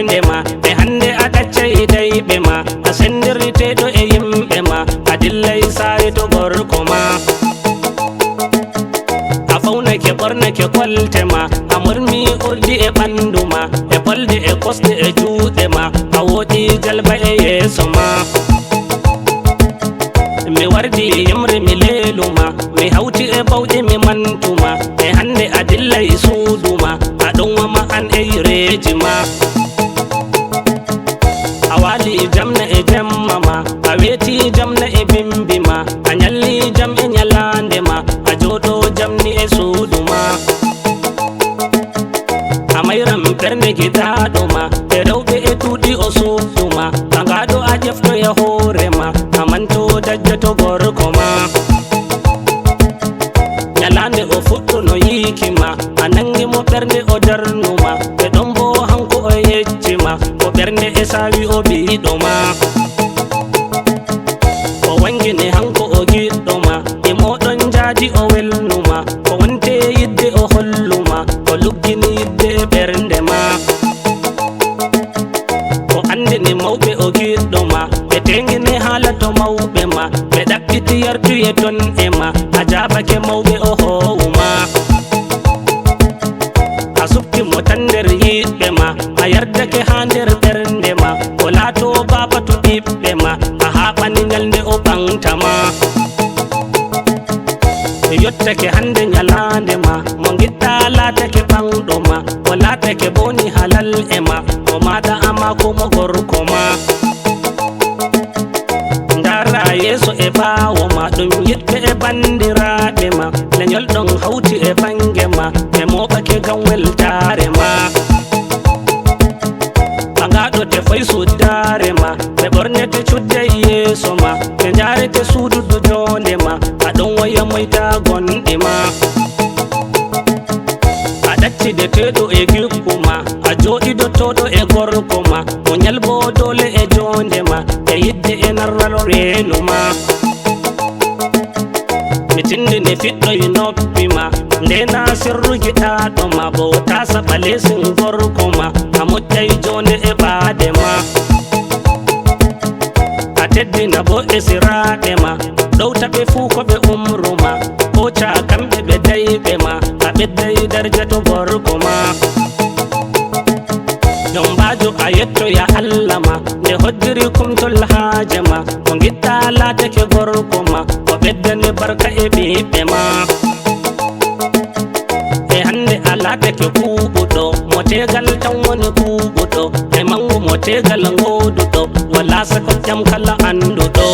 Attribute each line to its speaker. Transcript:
Speaker 1: bernde ma be hande adacce dai be ma asendirite do e yimbe ma adillai sai to gorko ma afauna ke borna ke kolte ma amurmi urdi e bandu ma e bolde e kosde e juude ma awodi jalba e yeso ma mi wardi yimre mi leluma mi hauti e bawde mi mantuma e hande adillai suduma adon wama an e yireji ma awali jamna e jamma ma aweti jamna e bimbi ma anyalli jam e nyalande ma ajodo jamni e suduma amayram perne gidado ma e rewbe e tudi o suduma angado a jefto e hore ma amanto dajjato gorko ma nyalande o fuddo no yikima anangi mo bernde o darnuma e dombo hanko o yejjima o bernde e sawi o biido ma o wangini hanko o giddo ma e modon jaji o welnuma o wonte yidde o holluma o luggini yidde e bernde ma o andini mawbe o giddo ma be tengini halato mawbe ma be dakkiti yartuye ton e ma ajabake mawbe o howuma asubti mo tander yidbe ma a yardake ha nder bernde ma o laato baba to ɓiɓɓe ma a haɓani nyalde o ɓantama yottake hande nyalande ma mo giɗɗa laatake ɓanɗo ma o laatake boni halal e ma o maɗa ama ko mo gorko ma ndara yeso e ɓawo ma ɗum yiɗɓe e bandiraɓe ma leñol ɗon hawti e bange ma ɓe moɓake gam weltare ma ɓagaɗo te foy suddare ma ɓe ɓornete cudde yeso ma ɓe jarete suududo jonde ma aɗon waya moyta gonɗi ma a ɗaccide teɗo e gikku ma a joɗido toɗo e gorko ma mo nyalbo dole e jonde ma e yidde e narral reenu ma mi tindini fiɗɗoy noppi ma ndena sirru giɗaɗo ma bo tasa ɓalesin gorko ma a moƴƴay jonde e ɓaade ma a teddina bo e siraɓe ma ɗowtaɓe fuu ko ɓe umruma koca kamɓe ɓe dayɓe ma a ɓedday darja to gorko ma Jombaajo a yettoya Allah ma nde hoddiri kumtol haaje ma ko giɗɗa laatake gorko ma o ɓeddane barka e ɓiɓɓe ma e hande a laatake kuuɓuɗo mo tegal tan woni kuuɓuɗo e mangu mo tegal ngoduɗo wala sako jam kala anduɗo